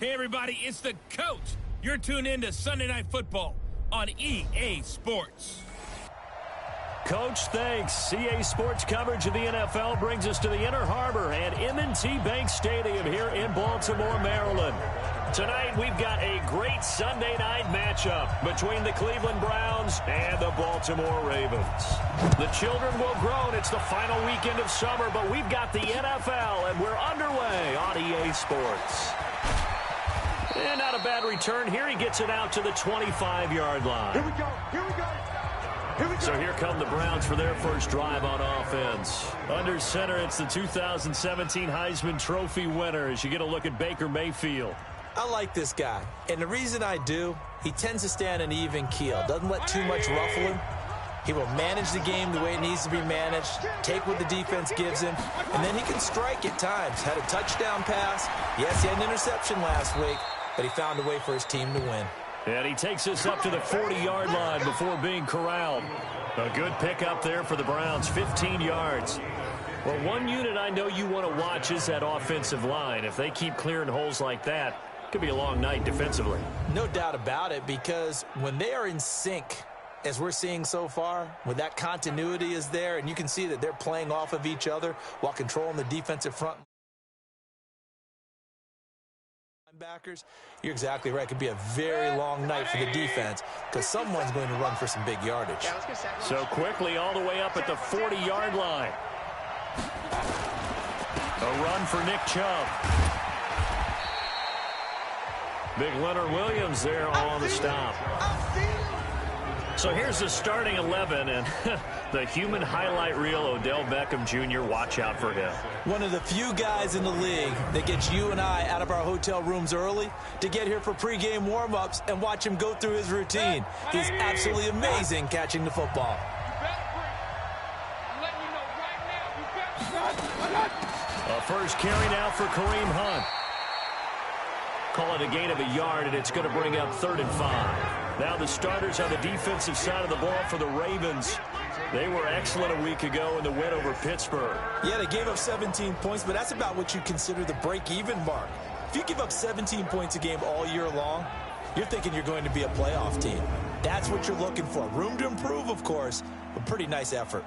Hey, everybody, it's the coach. You're tuned in to Sunday Night Football on EA Sports. Coach, thanks. CA Sports coverage of the NFL brings us to the Inner Harbor at M&T Bank Stadium here in Baltimore, Maryland. Tonight, we've got a great Sunday night matchup between the Cleveland Browns and the Baltimore Ravens. The children will grow, and it's the final weekend of summer, but we've got the NFL, and we're underway on EA Sports. And not a bad return here. He gets it out to the 25-yard line. Here we go. Here we go. Here we go. So here come the Browns for their first drive on offense. Under center, it's the 2017 Heisman Trophy winner as you get a look at Baker Mayfield. I like this guy, and the reason I do, he tends to stay on an even keel. Doesn't let too much ruffle him. He will manage the game the way it needs to be managed, take what the defense gives him, and then he can strike at times. Had a touchdown pass. Yes, he had an interception last week, but he found a way for his team to win. And he takes us up to the 40-yard line before being corralled. A good pickup there for the Browns, 15 yards. Well, one unit I know you want to watch is that offensive line. If they keep clearing holes like that, it could be a long night defensively. No doubt about it, because when they are in sync, as we're seeing so far, when that continuity is there, and you can see that they're playing off of each other while controlling the defensive front linebackers, you're exactly right. It could be a very long night for the defense because someone's going to run for some big yardage. So quickly all the way up at the 40-yard line. A run for Nick Chubb. Big Leonard Williams there on the stop. So here's the starting 11, and the human highlight reel, Odell Beckham Jr., watch out for him. One of the few guys in the league that gets you and I out of our hotel rooms early to get here for pregame warm-ups and watch him go through his routine. He's absolutely amazing catching the football. A first carry now for Kareem Hunt. Call it a gain of a yard, and it's going to bring up 3rd and 5. Now the starters on the defensive side of the ball for the Ravens. They were excellent a week ago in the win over Pittsburgh. Yeah, they gave up 17 points, but that's about what you consider the break-even mark. If you give up 17 points a game all year long, you're thinking you're going to be a playoff team. That's what you're looking for. Room to improve, of course, but pretty nice effort.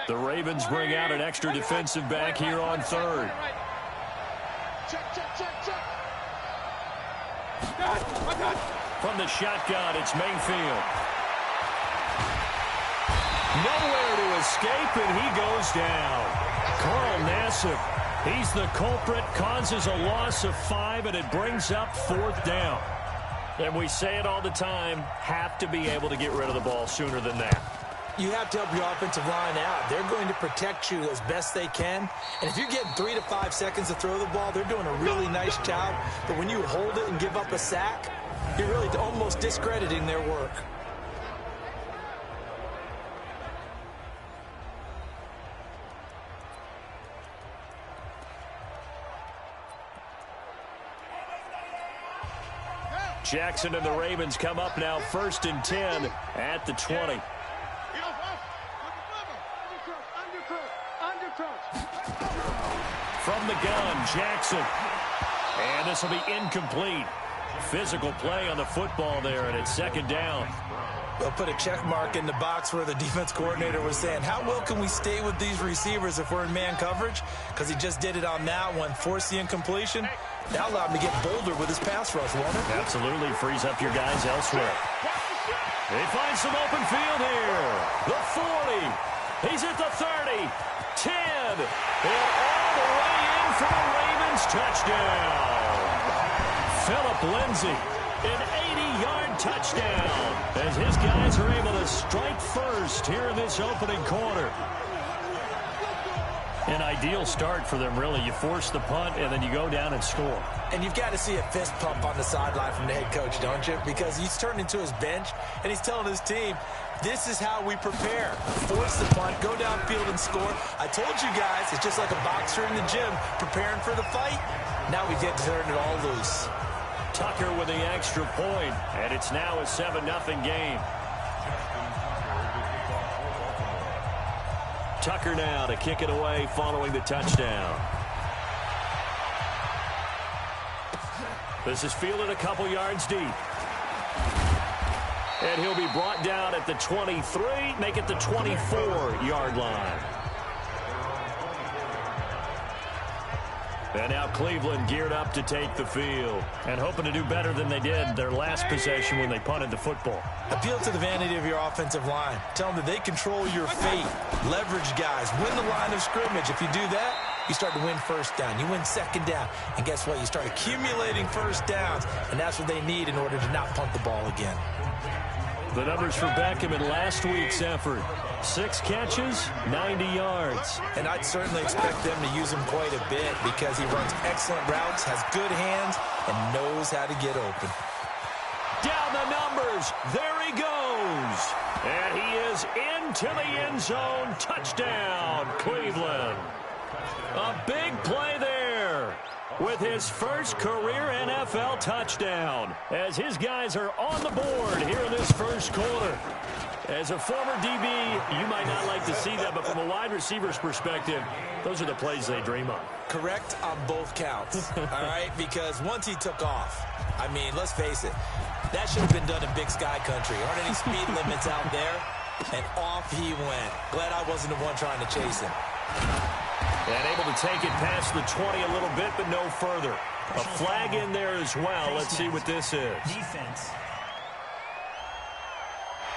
The Ravens bring out an extra defensive back here on 3rd. From the shotgun, it's Mayfield. Nowhere to escape, and he goes down. Carl Nassib, he's the culprit, causes a loss of 5, and it brings up 4th down. And we say it all the time, have to be able to get rid of the ball sooner than that. You have to help your offensive line out. They're going to protect you as best they can. And if you're getting 3 to 5 seconds to throw the ball, they're doing a really nice job. But when you hold it and give up a sack, you're really almost discrediting their work. Jackson and the Ravens come up now 1st and 10 at the 20. From the gun, Jackson. And this will be incomplete. Physical play on the football there, and it's 2nd down. They'll put a check mark in the box where the defense coordinator was saying, how well can we stay with these receivers if we're in man coverage? Because he just did it on that one, forced the incompletion. That allowed him to get bolder with his pass rush, won't it? Absolutely frees up your guys elsewhere. They find some open field here. The 40. He's at the 30. 10. And all the way in for the Ravens touchdown. Phillip Lindsay, an 80-yard touchdown as his guys are able to strike first here in this opening quarter. An ideal start for them, really. You force the punt, and then you go down and score. And you've got to see a fist pump on the sideline from the head coach, don't you? Because he's turned into his bench, and he's telling his team, this is how we prepare. Force the punt, go downfield and score. I told you guys, it's just like a boxer in the gym preparing for the fight. Now we get to turn it all loose. Tucker with the extra point, and it's now a 7-0 game. Tucker now to kick it away following the touchdown. This is fielded a couple yards deep. And he'll be brought down at the 23, make it the 24-yard line. And now Cleveland geared up to take the field and hoping to do better than they did their last possession when they punted the football. Appeal to the vanity of your offensive line. Tell them that they control your fate. Leverage guys. Win the line of scrimmage. If you do that, you start to win first down. You win second down. And guess what? You start accumulating first downs. And that's what they need in order to not punt the ball again. The numbers for Beckham in last week's effort. 6 catches, 90 yards. And I'd certainly expect them to use him quite a bit because he runs excellent routes, has good hands, and knows how to get open. Down the numbers. There he goes. And he is into the end zone. Touchdown, Cleveland. A big play there with his first career NFL touchdown as his guys are on the board here in this first quarter. As a former DB, you might not like to see that, but from a wide receiver's perspective, those are the plays they dream of. Correct on both counts, all right? Because once he took off, I mean, let's face it, that should have been done in Big Sky Country. Aren't any speed limits out there? And off he went. Glad I wasn't the one trying to chase him. And able to take it past the 20 a little bit, but no further. A flag in there as well. Let's see what this is. Defense.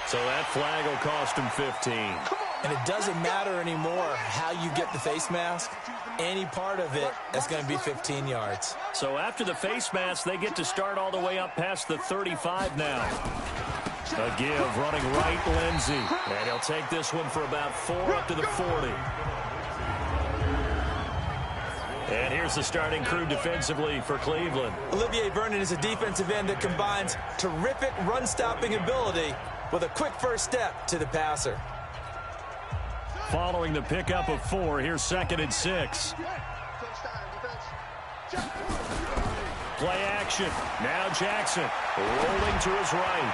So that flag will cost him 15. And it doesn't matter anymore how you get the face mask. Any part of it, that's going to be 15 yards. So after the face mask, they get to start all the way up past the 35 now. A give running right, Lindsey. And he'll take this one for about 4 up to the 40. And here's the starting crew defensively for Cleveland. Olivier Vernon is a defensive end that combines terrific run-stopping ability with a quick first step to the passer. Following the pickup of 4, here's 2nd and 6. Play action. Now Jackson rolling to his right.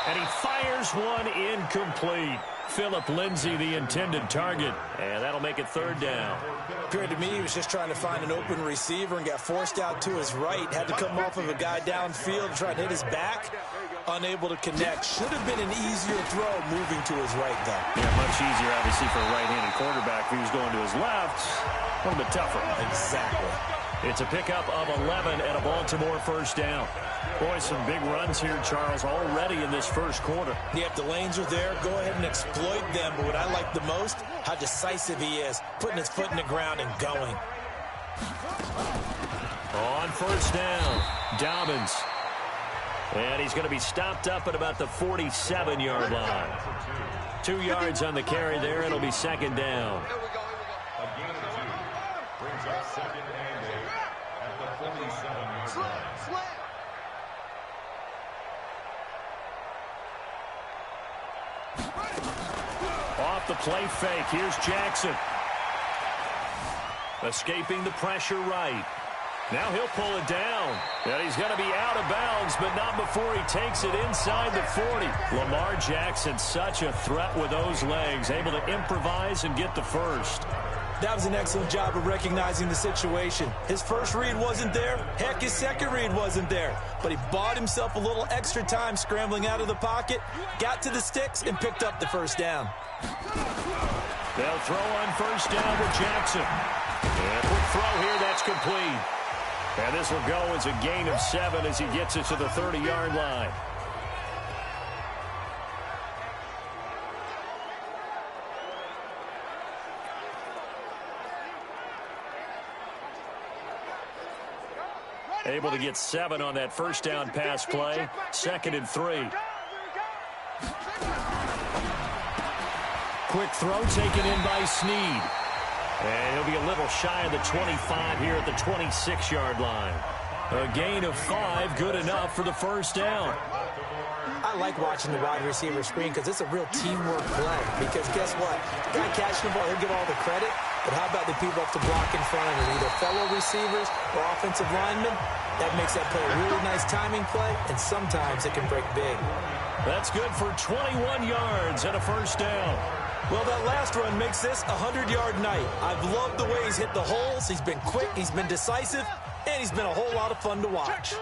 And he fires one incomplete. Phillip Lindsay, the intended target. And that'll make it 3rd down. Appeared to me he was just trying to find an open receiver and got forced out to his right. Had to come off of a guy downfield, try to hit his back. Unable to connect. Should have been an easier throw moving to his right, though. Yeah, much easier, obviously, for a right-handed quarterback. If he was going to his left, a little bit tougher. Exactly. It's a pickup of 11 and a Baltimore first down. Boy, some big runs here, Charles, already in this first quarter. Yeah, if the lanes are there, go ahead and exploit them. But what I like the most, how decisive he is, putting his foot in the ground and going. On first down, Dobbins. And he's going to be stopped up at about the 47-yard line. 2 yards on the carry there. It'll be 2nd down. Brings up 2nd and 8 at the 47-yard line. Off the play fake. Here's Jackson. Escaping the pressure right. Now he'll pull it down. And he's going to be out of bounds, but not before he takes it inside the 40. Lamar Jackson, such a threat with those legs, able to improvise and get the first. That was an excellent job of recognizing the situation. His first read wasn't there. Heck, his second read wasn't there. But he bought himself a little extra time scrambling out of the pocket, got to the sticks, and picked up the first down. They'll throw on first down to Jackson. And a quick throw here, that's complete. And this will go as a gain of 7 as he gets it to the 30-yard line. Able to get 7 on that first down pass play. 2nd and 3. Quick throw taken in by Snead. And he'll be a little shy of the 25 here at the 26-yard line. A gain of 5, good enough for the first down. I like watching the wide receiver screen because it's a real teamwork play. Because guess what? The guy catching the ball, he'll get all the credit. But how about the people up to block in front of him? Either fellow receivers or offensive linemen. That makes that play a really nice timing play, and sometimes it can break big. That's good for 21 yards and a first down. Well, that last run makes this a 100-yard night. I've loved the way he's hit the holes. He's been quick, he's been decisive, and he's been a whole lot of fun to watch.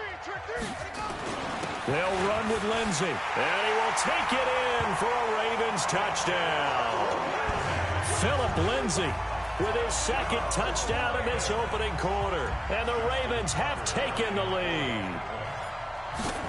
They'll run with Lindsey, and he will take it in for a Ravens touchdown. Philip Lindsey with his 2nd touchdown in this opening quarter, and the Ravens have taken the lead.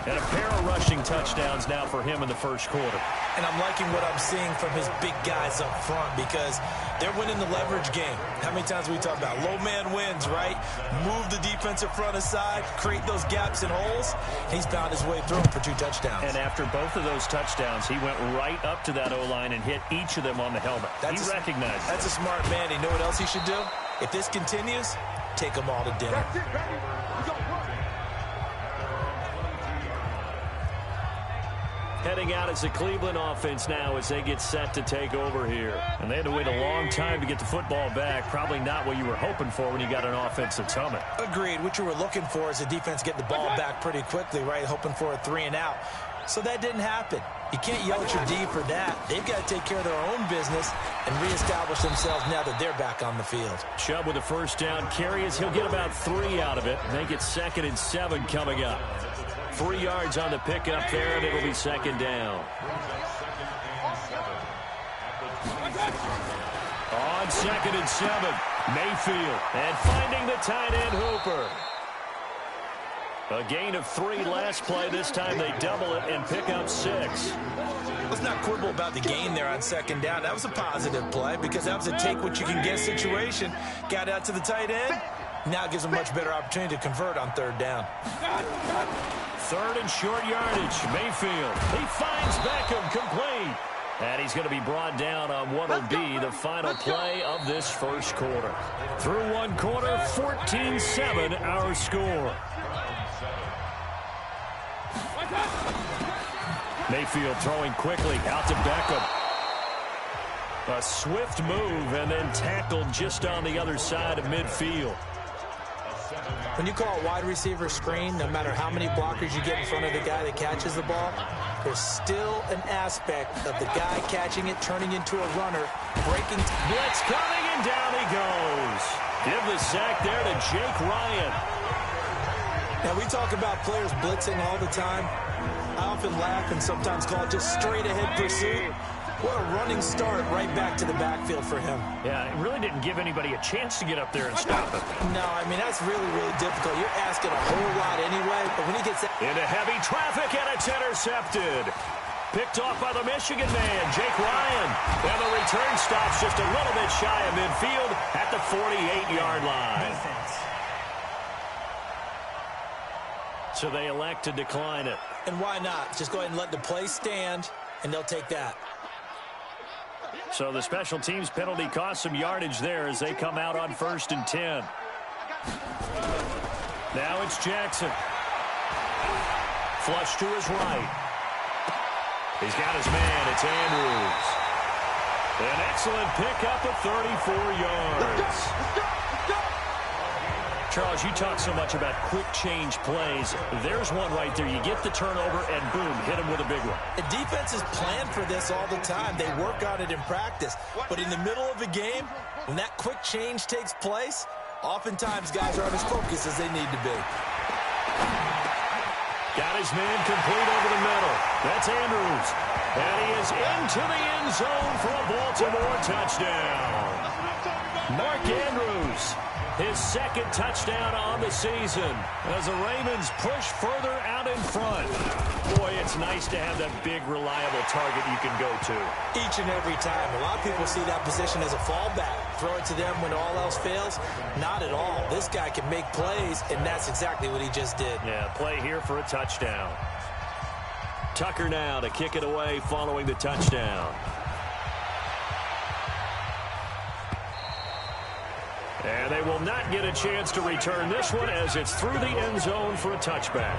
And a pair of rushing touchdowns now for him in the first quarter. And I'm liking what I'm seeing from his big guys up front because they're winning the leverage game. How many times we talk about low man wins, right? Move the defensive front aside, create those gaps and holes. He's found his way through them for 2 touchdowns. And after both of those touchdowns, he went right up to that O-line and hit each of them on the helmet. He recognized it. That's a smart man. You know what else he should do? If this continues, take them all to dinner. Heading out as the Cleveland offense now as they get set to take over here. And they had to wait a long time to get the football back. Probably not what you were hoping for when you got an offense that's humming. Agreed. What you were looking for is the defense get the ball back pretty quickly, right? Hoping for a 3 and out. So that didn't happen. You can't yell at your D for that. They've got to take care of their own business and reestablish themselves now that they're back on the field. Chubb with a first down carry as he'll get about 3 out of it. Make it 2nd and 7 coming up. 3 yards on the pickup there, and it'll be 2nd down. On 2nd and 7, Mayfield, and finding the tight end Hooper. A gain of 3 last play. This time they double it and pick up 6. Let's not quibble about the gain there on 2nd down. That was a positive play because that was a take-what-you-can-get situation. Got out to the tight end. Now it gives them a much better opportunity to convert on 3rd down. 3rd and short yardage. Mayfield. He finds Beckham complete. And he's going to be brought down on what will be the final play of this first quarter. Through 1 quarter, 14-7 our score. Mayfield throwing quickly out to Beckham. A swift move and then tackled just on the other side of midfield. When you call a wide receiver screen, no matter how many blockers you get in front of the guy that catches the ball, there's still an aspect of the guy catching it, turning into a runner, breaking. Blitz coming, and down he goes. Give the sack there to Jake Ryan. Now, we talk about players blitzing all the time. I often laugh and sometimes call it just straight-ahead pursuit. What a running start right back to the backfield for him. Yeah, it really didn't give anybody a chance to get up there and stop him. No, I mean, that's really, really difficult. You're asking a whole lot anyway, but when he gets that... Into heavy traffic, and it's intercepted. Picked off by the Michigan man, Jake Ryan. And the return stops just a little bit shy of midfield at the 48-yard line. So they elect to decline it. And why not? Just go ahead and let the play stand, and they'll take that. So the special teams penalty cost some yardage there as they come out on 1st and 10. Now it's Jackson. Flush to his right. He's got his man. It's Andrews. An excellent pickup of 34 yards. Charles, you talk so much about quick change plays. There's one right there. You get the turnover, and boom, hit him with a big one. The defenses plan for this all the time. They work on it in practice. But in the middle of a game, when that quick change takes place, oftentimes guys aren't as focused as they need to be. Got his man complete over the middle. That's Andrews. And he is into the end zone for a Baltimore touchdown. Mark Andrews, his second touchdown on the season as the Ravens push further out in front. Boy, it's nice to have that big, reliable target you can go to. Each and every time. A lot of people see that position as a fallback. Throw it to them when all else fails. Not at all. This guy can make plays, and that's exactly what he just did. Yeah, play here for a touchdown. Tucker now to kick it away following the touchdown. And they will not get a chance to return this one as it's through the end zone for a touchback.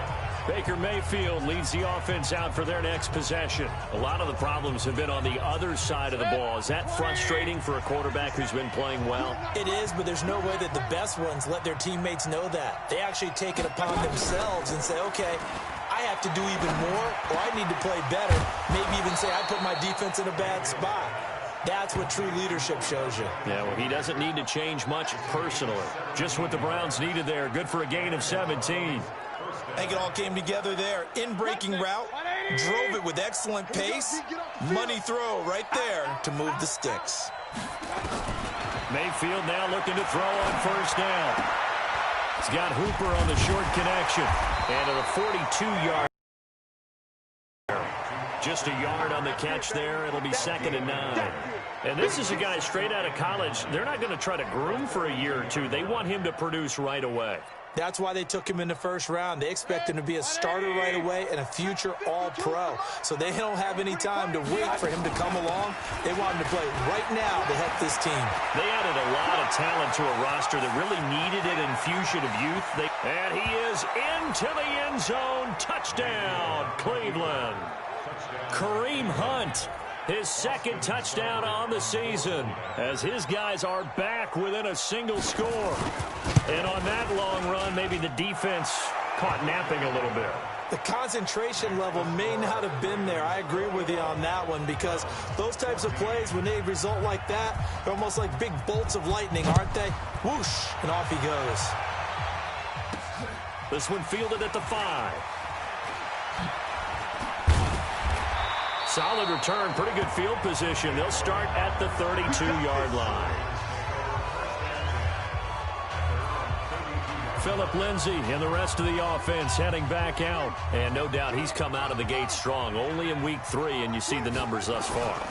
Baker Mayfield leads the offense out for their next possession. A lot of the problems have been on the other side of the ball. Is that frustrating for a quarterback who's been playing well? It is, but there's no way that the best ones let their teammates know that. They actually take it upon themselves and say, okay, I have to do even more, or I need to play better. Maybe even say I put my defense in a bad spot. That's what true leadership shows you. Yeah, well, he doesn't need to change much personally. Just what the Browns needed there. Good for a gain of 17. I think it all came together there. In-breaking route, drove it with excellent pace. Money throw right there to move the sticks. Mayfield now looking to throw on first down. He's got Hooper on the short connection. And to the 42-yard. Just a yard on the catch there. It'll be 2nd and 9. And this is a guy straight out of college. They're not going to try to groom for a year or two. They want him to produce right away. That's why they took him in the first round. They expect him to be a starter right away and a future all-pro. So they don't have any time to wait for him to come along. They want him to play right now to help this team. They added a lot of talent to a roster that really needed an infusion of youth. And he is into the end zone. Touchdown, Cleveland. Kareem Hunt, his second touchdown on the season, as his guys are back within a single score. And on that long run, maybe the defense caught napping a little bit. The concentration level may not have been there. I agree with you on that one, because those types of plays, when they result like that, they're almost like big bolts of lightning, aren't they? Whoosh, and off he goes. This one fielded at the 5. Solid return, pretty good field position. They'll start at the 32-yard line. Phillip Lindsay and the rest of the offense heading back out. And no doubt he's come out of the gate strong. Only in week 3, and you see the numbers thus far.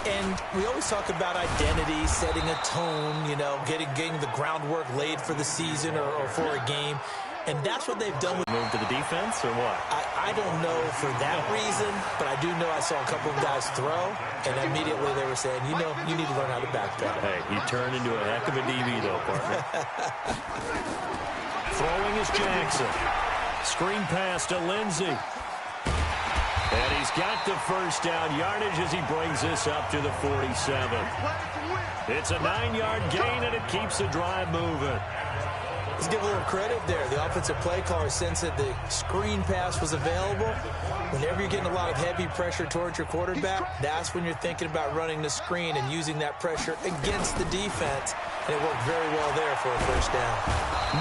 And we always talk about identity, setting a tone, you know, getting the groundwork laid for the season or for a game. And that's what they've done with move to the defense or what? I don't know for that reason, but I do know I saw a couple of guys throw, and immediately they were saying, you know, you need to learn how to backpedal. Hey, he turned into a heck of a DB, though, partner. Throwing is Jackson. Screen pass to Lindsay. And he's got the first down yardage as he brings this up to the 47. It's a 9-yard gain, and it keeps the drive moving. Let's give a little credit there. The offensive play caller sensed that the screen pass was available. Whenever you're getting a lot of heavy pressure towards your quarterback, that's when you're thinking about running the screen and using that pressure against the defense. And it worked very well there for a first down.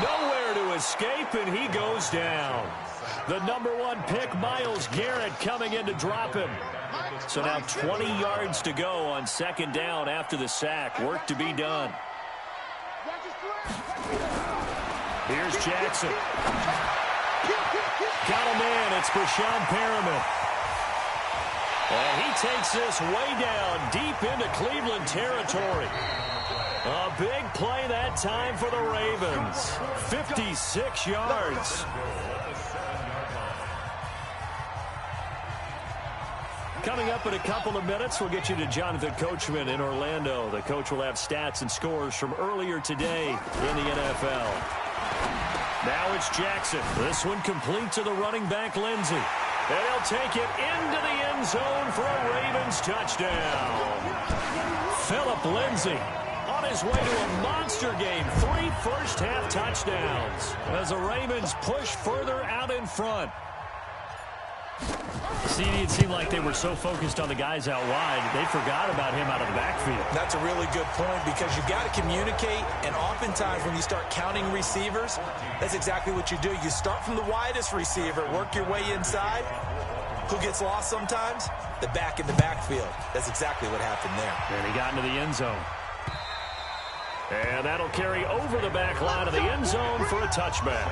Nowhere to escape, and he goes down. The #1 pick, Myles Garrett, coming in to drop him. So now 20 yards to go on 2nd down after the sack. Work to be done. Here's Jackson. Got a man. It's Brashad Perriman. And he takes this way down deep into Cleveland territory. A big play that time for the Ravens. 56 yards. Coming up in a couple of minutes, we'll get you to Jonathan Coachman in Orlando. The coach will have stats and scores from earlier today in the NFL. Now it's Jackson. This one complete to the running back, Lindsay. And he'll take it into the end zone for a Ravens touchdown. Phillip Lindsay on his way to a monster game. 3 first-half touchdowns as the Ravens push further out in front. CD, it seemed like they were so focused on the guys out wide, they forgot about him out of the backfield. That's a really good point, because you've got to communicate, and oftentimes when you start counting receivers, that's exactly what you do. You start from the widest receiver, work your way inside. Who gets lost sometimes? The back in the backfield. That's exactly what happened there. And he got into the end zone. And that'll carry over the back line of the end zone for a touchback.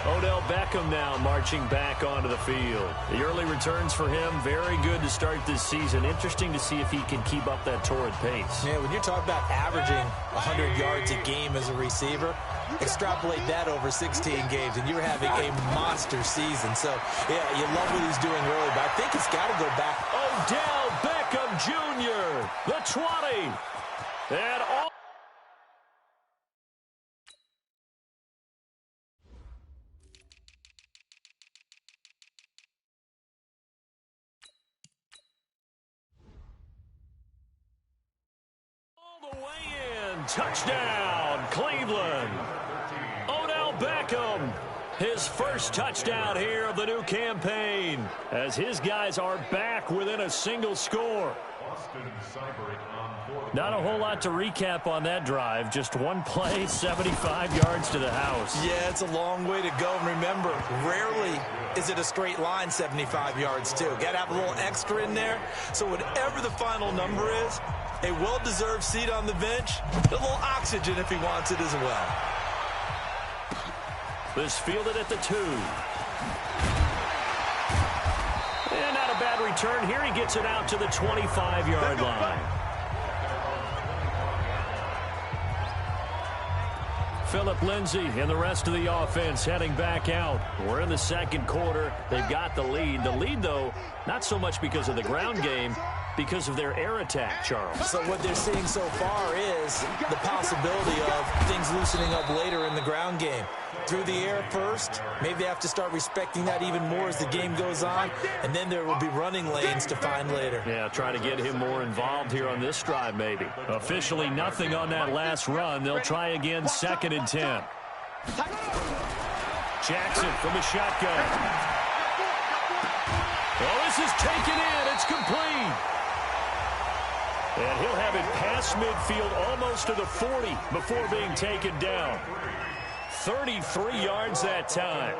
Odell Beckham now marching back onto the field. The early returns for him, very good to start this season. Interesting to see if he can keep up that torrid pace. Yeah, when you're talking about averaging 100 yards a game as a receiver, extrapolate that over 16 games, and you're having a monster season. So, yeah, you love what he's doing early, but I think it's got to go back. Odell Beckham Jr., the 20. And all the way in. Touchdown, Cleveland. Odell Beckham, his first touchdown here of the new campaign, as his guys are back within a single score. Not a whole lot to recap on that drive. Just one play, 75 yards to the house. Yeah, it's a long way to go. And remember, rarely is it a straight line 75 yards, too. Got to have a little extra in there. So whatever the final number is, a well-deserved seat on the bench, a little oxygen if he wants it as well. This fielded at the 2. And not a bad return here. He gets it out to the 25-yard line. Phillip Lindsay and the rest of the offense heading back out. We're in the second quarter. They've got the lead. The lead, though, not so much because of the ground game, because of their air attack, Charles. So what they're seeing so far is the possibility of things loosening up later in the ground game. Through the air first, maybe they have to start respecting that even more as the game goes on, and then there will be running lanes to find later. Yeah, try to get him more involved here on this drive maybe. Officially nothing on that last run. They'll try again, 2nd and 10. Jackson from the shotgun. Oh, this is taken in. It's complete. And he'll have it past midfield almost to the 40 before being taken down. 33 yards that time.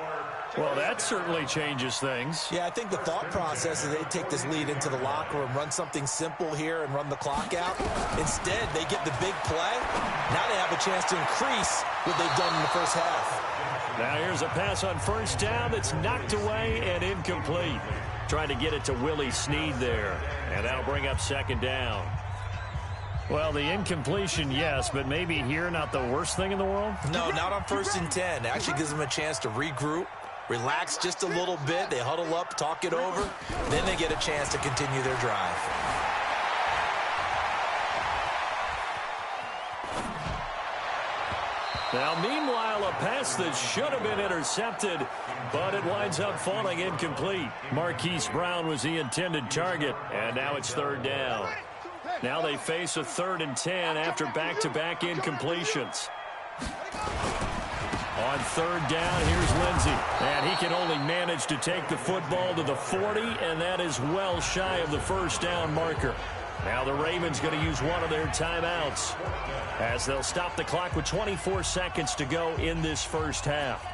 Well, that certainly changes things. Yeah, I think the thought process is they take this lead into the locker room, run something simple here and run the clock out. Instead, they get the big play. Now they have a chance to increase what they've done in the first half. Now here's a pass on first down that's knocked away and incomplete. Trying to get it to Willie Snead there. And that'll bring up 2nd down. Well, the incompletion, yes, but maybe here not the worst thing in the world? No, not on 1st and 10. It actually gives them a chance to regroup, relax just a little bit. They huddle up, talk it over. Then they get a chance to continue their drive. Now, meanwhile, a pass that should have been intercepted, but it winds up falling incomplete. Marquise Brown was the intended target, and now it's 3rd down. Now they face a 3rd and 10 after back-to-back incompletions. On 3rd down, here's Lindsay. And he can only manage to take the football to the 40, and that is well shy of the 1st down marker. Now the Ravens going to use one of their timeouts as they'll stop the clock with 24 seconds to go in this first half.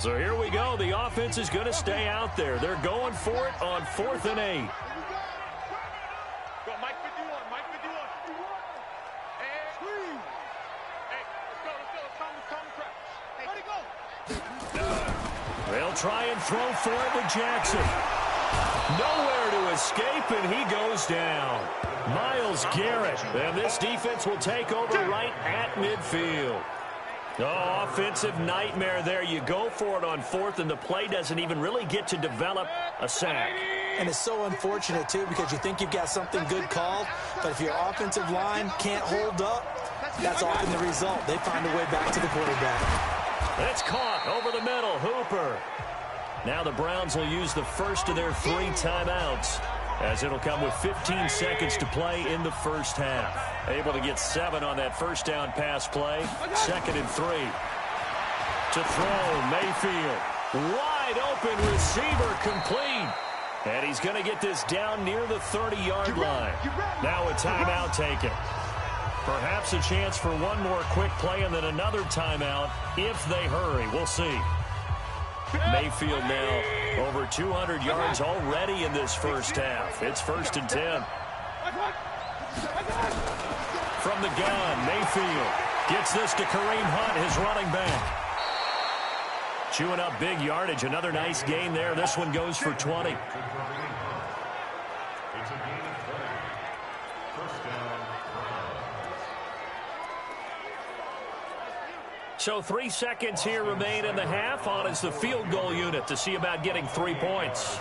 So here we go. The offense is going to stay out there. They're going for it on 4th and 8. They'll try and throw for it with Jackson. Nowhere to escape, and he goes down. Myles Garrett, and this defense will take over right at midfield. Oh, offensive nightmare there. You go for it on 4th, and the play doesn't even really get to develop a sack. And it's so unfortunate, too, because you think you've got something good called, but if your offensive line can't hold up, that's often the result. They find a way back to the quarterback. It's caught over the middle. Hooper. Now the Browns will use the first of their 3 timeouts, as it'll come with 15 seconds to play in the first half. Able to get 7 on that first down pass play. 2nd and 3. To throw, Mayfield. Wide open receiver, complete. And he's going to get this down near the 30-yard line. Now a timeout taken. Perhaps a chance for one more quick play and then another timeout if they hurry. We'll see. Mayfield now over 200 yards already in this first half. It's 1st and 10. From the gun, Mayfield gets this to Kareem Hunt, his running back. Chewing up big yardage. Another nice gain there. This one goes for 20. It's a gain of 30. First down. So 3 seconds here remain in the half. On is the field goal unit to see about getting 3 points.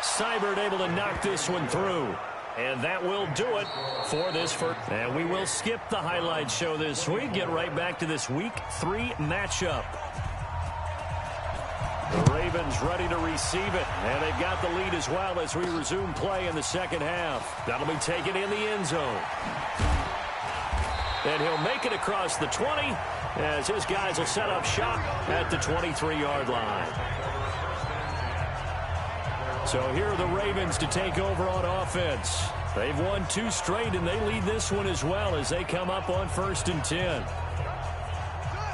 Seibert able to knock this one through. And that will do it for this first. And we will skip the highlight show this week. Get right back to this Week 3 matchup. The Ravens ready to receive it. And they've got the lead as well as we resume play in the second half. That'll be taken in the end zone. And he'll make it across the 20 as his guys will set up shop at the 23-yard line. So here are the Ravens to take over on offense. They've won 2 straight, and they lead this one as well as they come up on 1st and 10.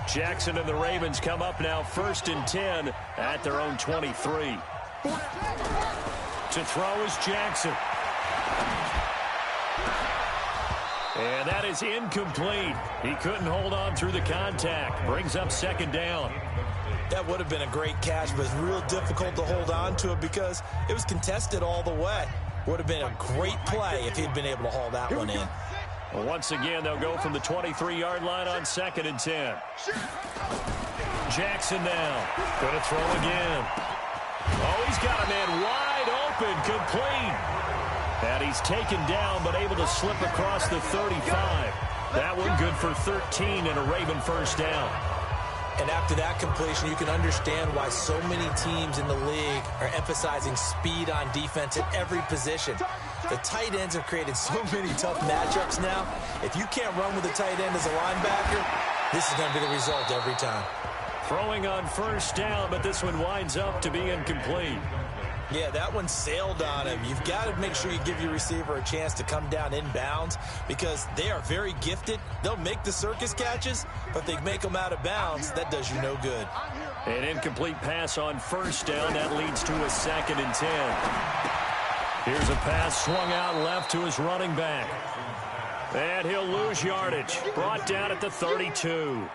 Jackson and the Ravens come up now 1st and 10 at their own 23. To throw is Jackson. And that is incomplete. He couldn't hold on through the contact. Brings up 2nd down. That would have been a great catch, but it's real difficult to hold on to it because it was contested all the way. Would have been a great play if he'd been able to haul that one in. Well, once again, they'll go from the 23-yard line on 2nd and 10. Jackson now. Going to throw again. Oh, he's got a man wide open, complete. And he's taken down, but able to slip across the 35. That one good for 13 and a Raven first down. And after that completion, you can understand why so many teams in the league are emphasizing speed on defense at every position. The tight ends have created so many tough matchups now. If you can't run with a tight end as a linebacker, this is going to be the result every time. Throwing on first down, but this one winds up to be incomplete. Yeah, that one sailed on him. You've got to make sure you give your receiver a chance to come down inbounds because they are very gifted. They'll make the circus catches, but if they make them out of bounds, that does you no good. An incomplete pass on first down. That leads to a 2nd and 10. Here's a pass swung out left to his running back. And he'll lose yardage. Brought down at the 32.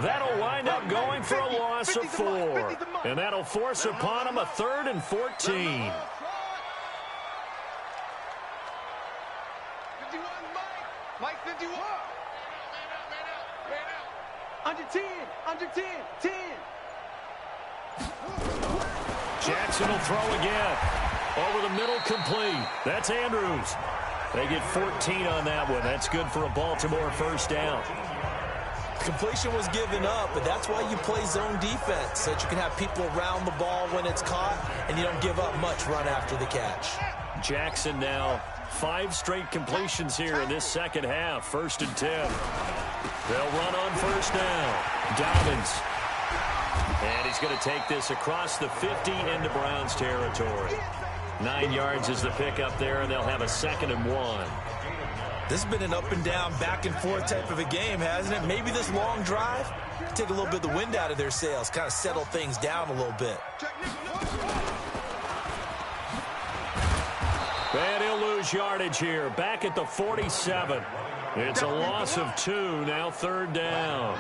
That'll wind up going for a loss of 4. And that'll force upon him a 3rd and 14. Mike 51. Under 10. Under 10. 10. Jackson will throw again. Over the middle, complete. That's Andrews. They get 14 on that one. That's good for a Baltimore first down. Completion was given up, but that's why you play zone defense, so that you can have people around the ball when it's caught, and you don't give up much run after the catch. Jackson now 5 straight completions here in this second half. 1st and 10. They'll run on first down. Dobbins. And he's going to take this across the 50 into Browns territory. 9 yards is the pickup there, and they'll have a 2nd and 1. This has been an up and down, back and forth type of a game, hasn't it? Maybe this long drive take a little bit of the wind out of their sails, kind of settle things down a little bit. And he'll lose yardage here, back at the 47. It's a loss of 2, now 3rd down.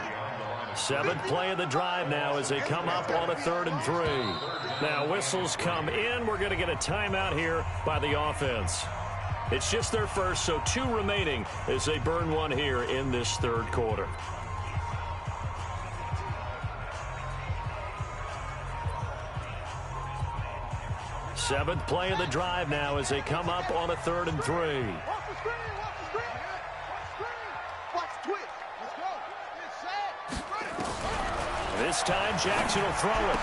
7th play of the drive now as they come up on a 3rd and 3. Now whistles come in. We're going to get a timeout here by the offense. It's just their first, so 2 remaining as they burn one here in this 3rd quarter. Seventh play of the drive now as they come up on a 3rd and 3. This time Jackson will throw it.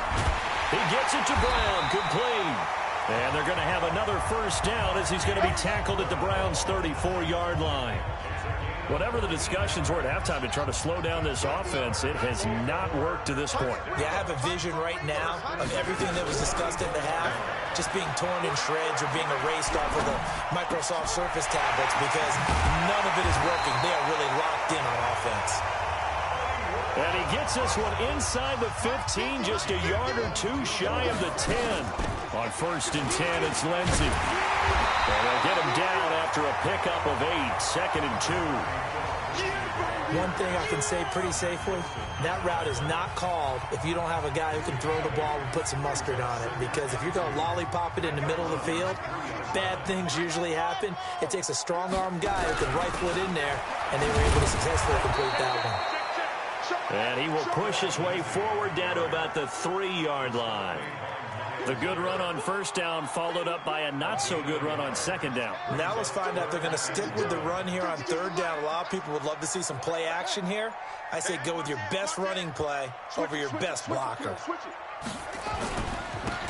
He gets it to Brown, complete. And they're going to have another first down as he's going to be tackled at the Browns' 34-yard line. Whatever the discussions were at halftime to try to slow down this offense, it has not worked to this point. Yeah, I have a vision right now of everything that was discussed at the half just being torn in shreds or being erased off of the Microsoft Surface tablets because none of it is working. They are really locked in on offense. And he gets this one inside the 15, just a yard or two shy of the 10. On 1st and 10, it's Lindsey. And they'll get him down after a pickup of 8, 2nd and 2. One thing I can say pretty safely, that route is not called if you don't have a guy who can throw the ball and put some mustard on it. Because if you're going to lollipop it in the middle of the field, bad things usually happen. It takes a strong-arm guy who can rifle it in there, and they were able to successfully complete that one. And he will push his way forward down to about the 3-yard line. The good run on 1st down followed up by a not-so-good run on 2nd down. Now let's find out if they're going to stick with the run here on 3rd down. A lot of people would love to see some play action here. I say go with your best running play over your best blocker.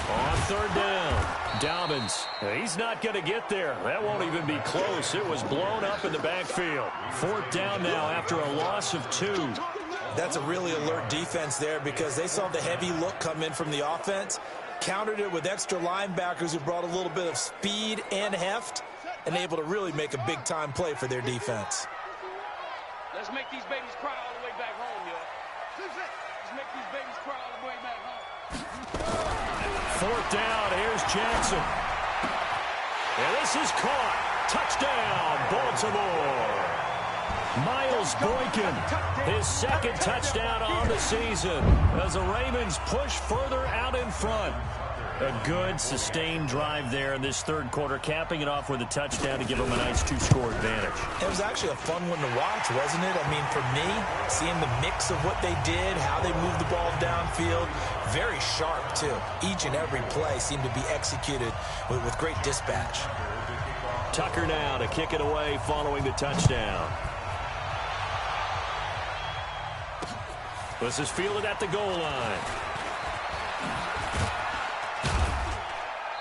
On 3rd down, Dobbins. He's not going to get there. That won't even be close. It was blown up in the backfield. 4th down now after a loss of 2. That's a really alert defense there because they saw the heavy look come in from the offense, countered it with extra linebackers who brought a little bit of speed and heft, and able to really make a big-time play for their defense. Let's make these babies cry all the way back home, y'all. Let's make these babies cry all the way back home. 4th down, here's Jackson. And this is caught. Touchdown, Baltimore. Miles Boykin, his 2nd touchdown on the season as the Ravens push further out in front. A good, sustained drive there in this 3rd quarter, capping it off with a touchdown to give them a nice 2-score advantage. It was actually a fun one to watch, wasn't it? I mean, for me, seeing the mix of what they did, how they moved the ball downfield, very sharp, too. Each and every play seemed to be executed with great dispatch. Tucker now to kick it away following the touchdown. This is fielded at the goal line.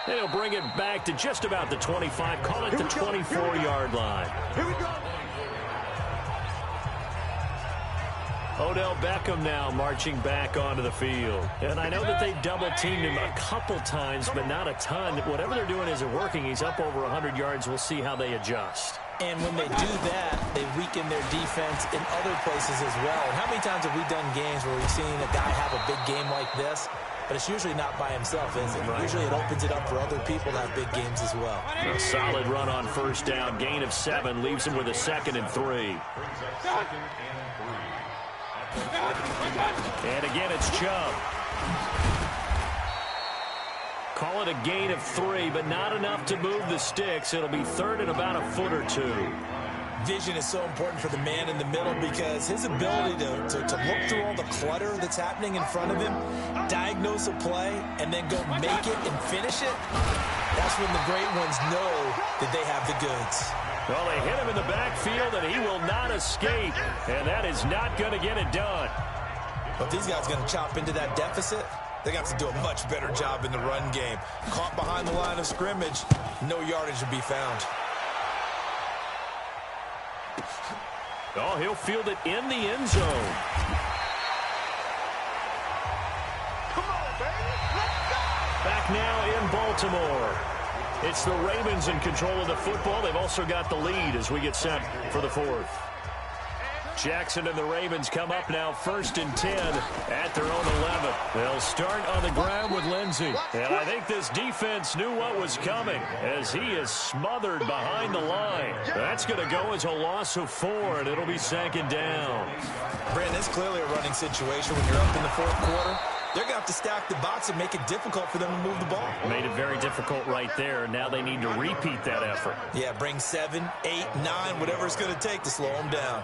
And he'll bring it back to just about the 25. Call it the 24-yard line. Here we go. Odell Beckham now marching back onto the field. And I know that they've double-teamed him a couple times, but not a ton. Whatever they're doing isn't working. He's up over 100 yards. We'll see how they adjust. And when they do that, they weaken their defense in other places as well. And how many times have we done games where we've seen a guy have a big game like this? But it's usually not by himself, is it? Right. Usually it opens it up for other people to have big games as well. A solid run on 1st down. Gain of 7 leaves him with a 2nd and 3. And again, it's Chubb. Call it a gain of 3, but not enough to move the sticks. It'll be 3rd and about a foot or 2. Vision is so important for the man in the middle because his ability to look through all the clutter that's happening in front of him, diagnose a play, and then go make it and finish it, that's when the great ones know that they have the goods. Well, they hit him in the backfield, and he will not escape, and that is not going to get it done. But these guys are going to chop into that deficit. They got to do a much better job in the run game. Caught behind the line of scrimmage, no yardage to be found. Oh, he'll field it in the end zone. Come on, baby. Let's go. Back now in Baltimore. It's the Ravens in control of the football. They've also got the lead as we get set for the 4th. Jackson and the Ravens come up now 1st and 10 at their own 11. They'll start on the ground with Lindsey. And I think this defense knew what was coming as he is smothered behind the line. That's going to go as a loss of 4, and it'll be 2nd down. Brandon, it's clearly a running situation when you're up in the 4th quarter. They're going to have to stack the box and make it difficult for them to move the ball. Made it very difficult right there. Now they need to repeat that effort. Yeah, bring 7, 8, 9, whatever it's going to take to slow them down.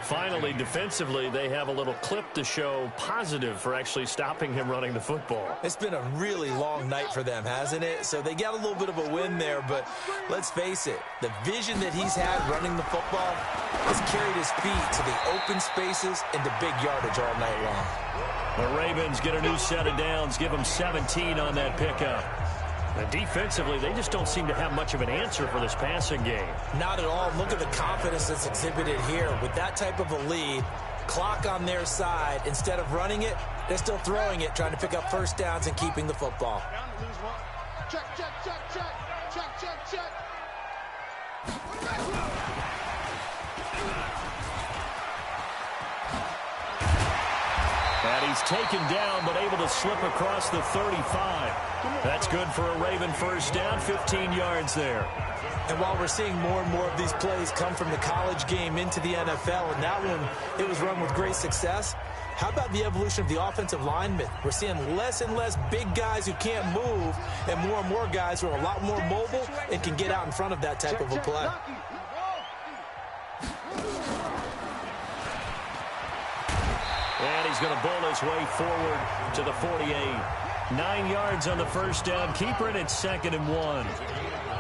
Finally, defensively, they have a little clip to show positive for actually stopping him running the football. It's been a really long night for them, hasn't it? So they got a little bit of a win there, but let's face it, the vision that he's had running the football has carried his feet to the open spaces and the big yardage all night long. The Ravens get a new set of downs, give them 17 on that pickup. And defensively, they just don't seem to have much of an answer for this passing game. Not at all. Look at the confidence that's exhibited here. With that type of a lead, clock on their side, instead of running it, they're still throwing it, trying to pick up 1st downs and keeping the football. Check, check, check, check. Check, check, check. And he's taken down, but able to slip across the 35. That's good for a Raven first down, 15 yards there. And while we're seeing more and more of these plays come from the college game into the NFL, and that one, it was run with great success, how about the evolution of the offensive linemen? We're seeing less and less big guys who can't move and more guys who are a lot more mobile and can get out in front of that type of a play. And he's going to bowl his way forward to the 48. 9 yards on the first down. Keeper it at 2nd and 1.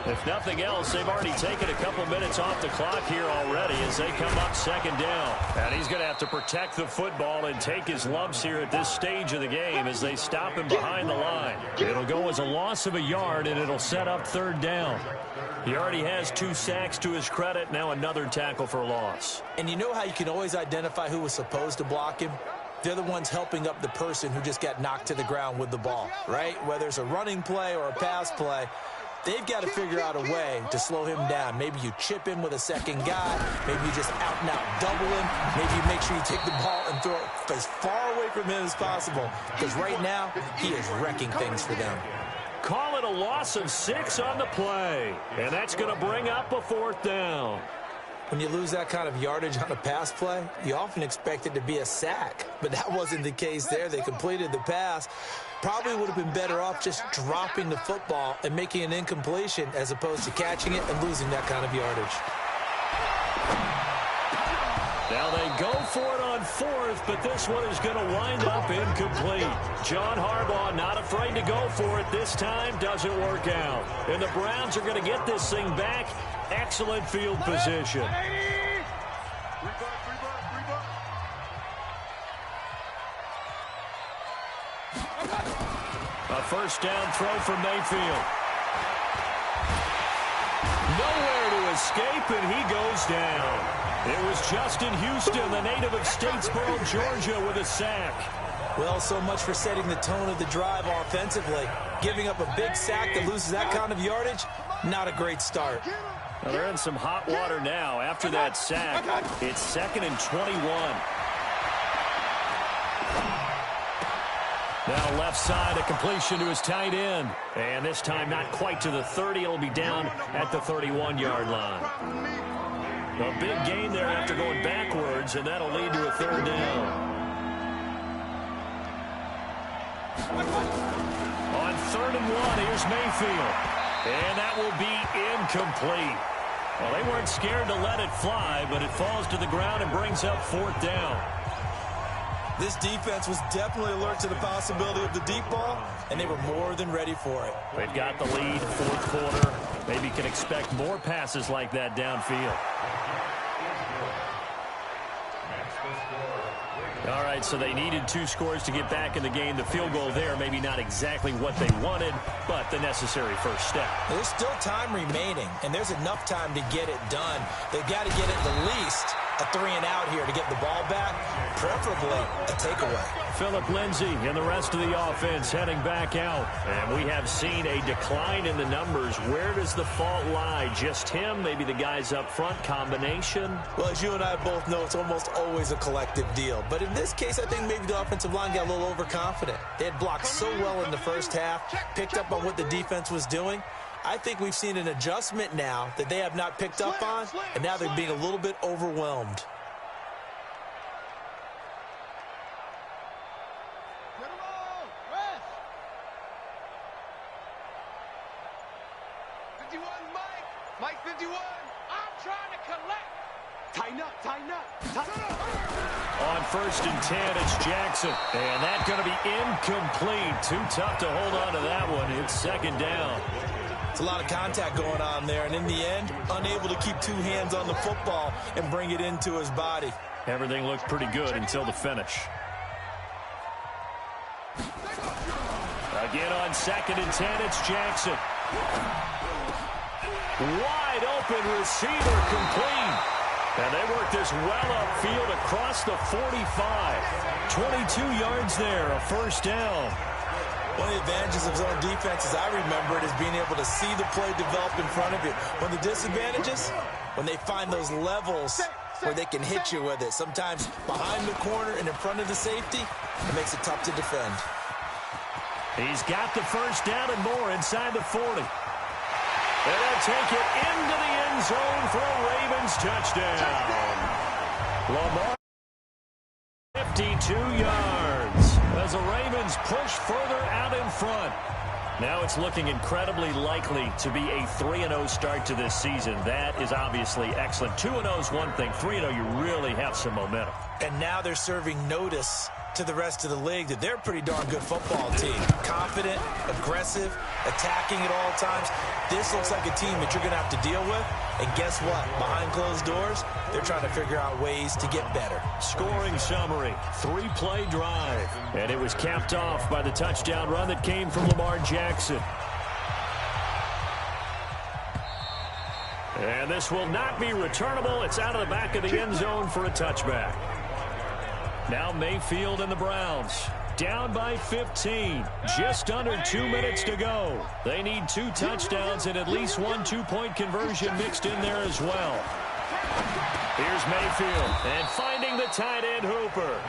If nothing else, they've already taken a couple minutes off the clock here already as they come up 2nd down. And he's going to have to protect the football and take his lumps here at this stage of the game as they stop him behind the line. It'll go as a loss of a yard, and it'll set up 3rd down. He already has 2 sacks to his credit. Now another tackle for a loss. And you know how you can always identify who was supposed to block him? They're the ones helping up the person who just got knocked to the ground with the ball, right? Whether it's a running play or a pass play, they've got to figure out a way to slow him down. Maybe you chip him with a second guy. Maybe you just out-and-out double him. Maybe you make sure you take the ball and throw it as far away from him as possible. Because right now, he is wrecking things for them. Call it a loss of 6 on the play. And that's going to bring up a 4th down. When you lose that kind of yardage on a pass play, you often expect it to be a sack. But that wasn't the case there. They completed the pass. Probably would have been better off just dropping the football and making an incompletion as opposed to catching it and losing that kind of yardage. Now they go for it on 4th, but this one is going to wind up incomplete. John Harbaugh not afraid to go for it this time. Doesn't work out. And the Browns are going to get this thing back. Excellent field position. A first down throw for Mayfield. Nowhere to escape, and he goes down. It was Justin Houston, the native of Statesboro, Georgia, with a sack. Well, so much for setting the tone of the drive offensively. Giving up a big sack that loses that kind of yardage, not a great start. Well, they're in some hot water now. After that sack, it's 2nd and 21. Now left side, a completion to his tight end. And this time not quite to the 30. It'll be down at the 31-yard line. A big gain there after going backwards, and that'll lead to a 3rd down. On 3rd and 1, here's Mayfield. And that will be incomplete. Well, they weren't scared to let it fly, but it falls to the ground and brings up 4th down. This defense was definitely alert to the possibility of the deep ball, and they were more than ready for it. They've got the lead, 4th quarter. Maybe can expect more passes like that downfield. All right, so they needed 2 scores to get back in the game. The field goal there, maybe not exactly what they wanted, but the necessary first step. There's still time remaining, and there's enough time to get it done. They've got to get at the least a 3-and-out here to get the ball back, preferably a takeaway. Phillip Lindsay and the rest of the offense heading back out. And we have seen a decline in the numbers. Where does the fault lie? Just him? Maybe the guys up front? Combination? Well, as you and I both know, it's almost always a collective deal. But in this case, I think maybe the offensive line got a little overconfident. They had blocked so well in the first half, picked up on what the defense was doing. I think we've seen an adjustment now that they have not picked up on, and now they're being a little bit overwhelmed. Mike 51, I'm trying to collect. Tighten up, tighten up, tighten up. On 1st and 10, it's Jackson. And that's going to be incomplete. Too tough to hold on to that one. It's 2nd down. It's a lot of contact going on there, and in the end, unable to keep 2 hands on the football and bring it into his body. Everything looked pretty good until the finish. Again on 2nd and 10, it's Jackson. Wide open receiver complete. And they work this well upfield across the 45. 22 yards there, a first down. One of the advantages of zone defense, as I remember it, is being able to see the play develop in front of you. One of the disadvantages, when they find those levels where they can hit you with it. Sometimes behind the corner and in front of the safety, it makes it tough to defend. He's got the first down and more inside the 40. And they'll take it into the end zone for a Ravens touchdown. Lamar, 52 yards as the Ravens push further out in front. Now it's looking incredibly likely to be a 3-0 start to this season. That is obviously excellent. 2-0 is one thing. 3-0, you really have some momentum. And now they're serving notice to the rest of the league that they're a pretty darn good football team. Confident, aggressive, attacking at all times. This looks like a team that you're going to have to deal with. And guess what? Behind closed doors, they're trying to figure out ways to get better. Scoring summary, 3-play drive. And it was capped off by the touchdown run that came from Lamar Jackson. And this will not be returnable. It's out of the back of the end zone for a touchback. Now Mayfield and the Browns down by 15. Just under 2 minutes to go. They need 2 touchdowns and at least 1 two-point conversion mixed in there as well. Here's Mayfield and finding the tight end Hooper.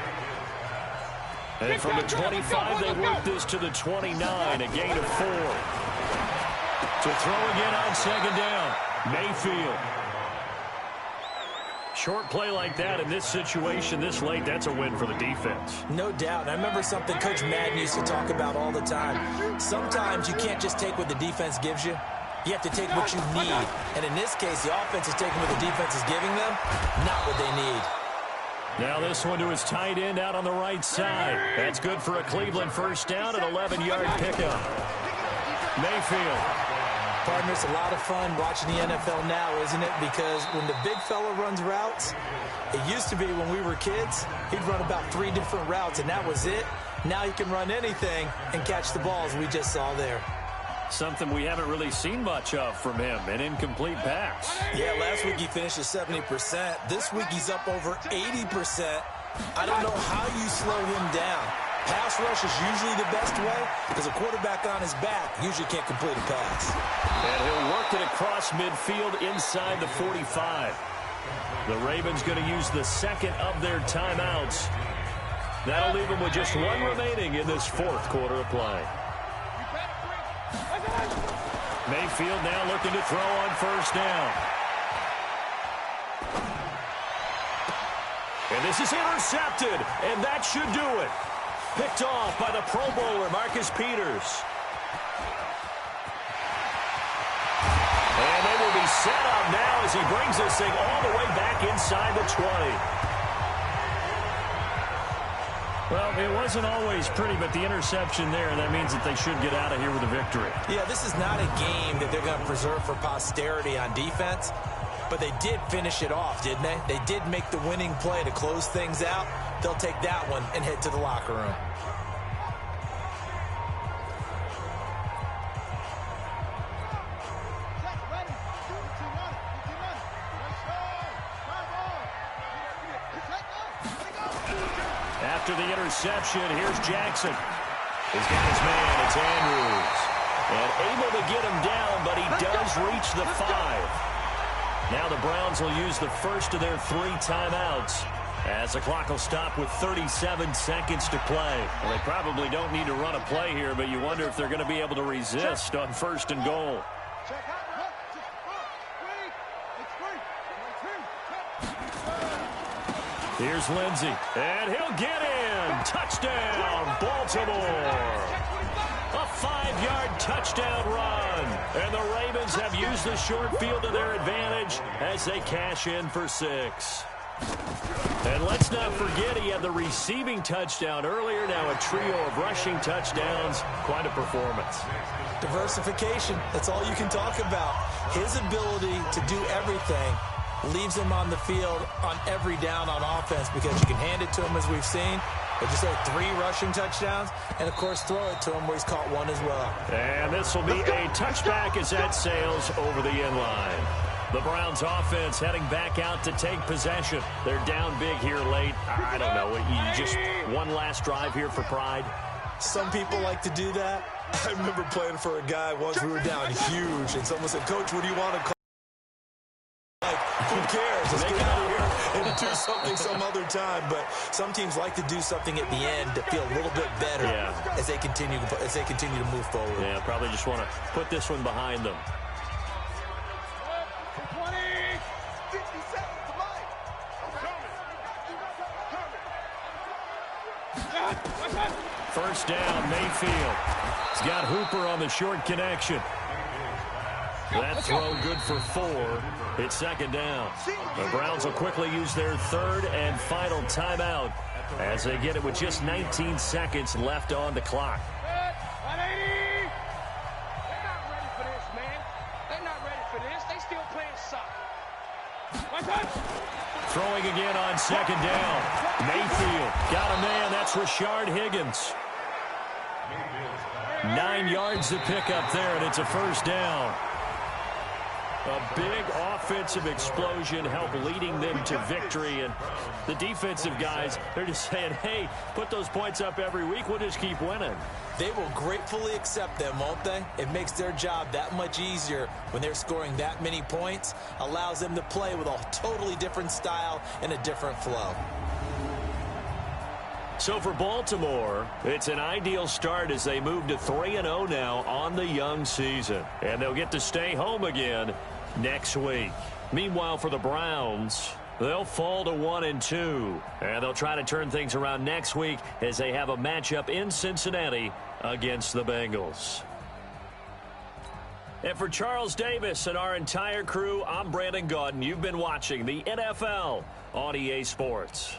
And from the 25, they work this to the 29, a gain of 4. To throw again on second down, Mayfield. Short play like that in this situation this late, that's a win for the defense. No doubt. And I remember something Coach Madden used to talk about all the time. Sometimes you can't just take what the defense gives you. You have to take what you need. And in this case, the offense is taking what the defense is giving them, not what they need. Now this one to his tight end out on the right side. That's good for a Cleveland first down, an 11-yard pickup. Mayfield. Partner, it's a lot of fun watching the NFL now, isn't it? Because when the big fella runs routes, it used to be when we were kids, he'd run about 3 different routes, and that was it. Now he can run anything and catch the balls we just saw there. Something we haven't really seen much of from him, an incomplete pass. Yeah, last week he finished at 70%. This week he's up over 80%. I don't know how you slow him down. Pass rush is usually the best way because a quarterback on his back usually can't complete a pass. And he'll work it across midfield inside the 45. The Ravens going to use the second of their timeouts. That'll leave them with just 1 remaining in this 4th quarter of play. Mayfield now looking to throw on first down. And this is intercepted, and that should do it. Picked off by the Pro Bowler, Marcus Peters. And they will be set up now as he brings this thing all the way back inside the 20. Well, it wasn't always pretty, but the interception there, that means that they should get out of here with a victory. Yeah, this is not a game that they're going to preserve for posterity on defense, but they did finish it off, didn't they? They did make the winning play to close things out. They'll take that one and head to the locker room. After the interception, here's Jackson. He's got his man, it's Andrews. And able to get him down, but he does reach the 5. Now the Browns will use the first of their 3 timeouts as the clock will stop with 37 seconds to play. Well, they probably don't need to run a play here, but you wonder if they're going to be able to resist on 1st and goal. Here's Lindsey, and he'll get in. Touchdown, Baltimore. A 5-yard touchdown run. And the Ravens have used the short field to their advantage as they cash in for 6. And let's not forget he had the receiving touchdown earlier. Now a trio of rushing touchdowns. Quite a performance. Diversification, that's all you can talk about. His ability to do everything leaves him on the field on every down on offense because you can hand it to him as we've seen. But just like 3 rushing touchdowns, and of course throw it to him where he's caught 1 as well. And this will be a touchback as that sails over the end line. The Browns offense heading back out to take possession. They're down big here late. I don't know. Just one last drive here for pride. Some people like to do that. I remember playing for a guy once we were down huge, and someone said, "Coach, what do you want to call?" Like, who cares? Let's get out of here and do something some other time, but some teams like to do something at the end to feel a little bit better as they continue to move forward. Yeah, probably just want to put this one behind them. 20, 50 seconds to life. First down, Mayfield. He's got Hooper on the short connection. That throw good for 4. It's second down. The Browns will quickly use their third and final timeout as they get it with just 19 seconds left on the clock. 180. They're not ready for this, man. They're not ready for this. They still playing soccer. Throwing again on second down. Mayfield got a man. That's Rashard Higgins. 9 yards to pick up there, and it's a first down. A big offensive explosion helped leading them to victory. And the defensive guys, they're just saying, hey, put those points up every week. We'll just keep winning. They will gratefully accept them, won't they? It makes their job that much easier when they're scoring that many points. Allows them to play with a totally different style and a different flow. So for Baltimore, it's an ideal start as they move to 3-0 now on the young season. And they'll get to stay home again next week. Meanwhile, for the Browns, they'll fall to 1-2. And they'll try to turn things around next week as they have a matchup in Cincinnati against the Bengals. And for Charles Davis and our entire crew, I'm Brandon Gaudin. You've been watching the NFL on EA Sports.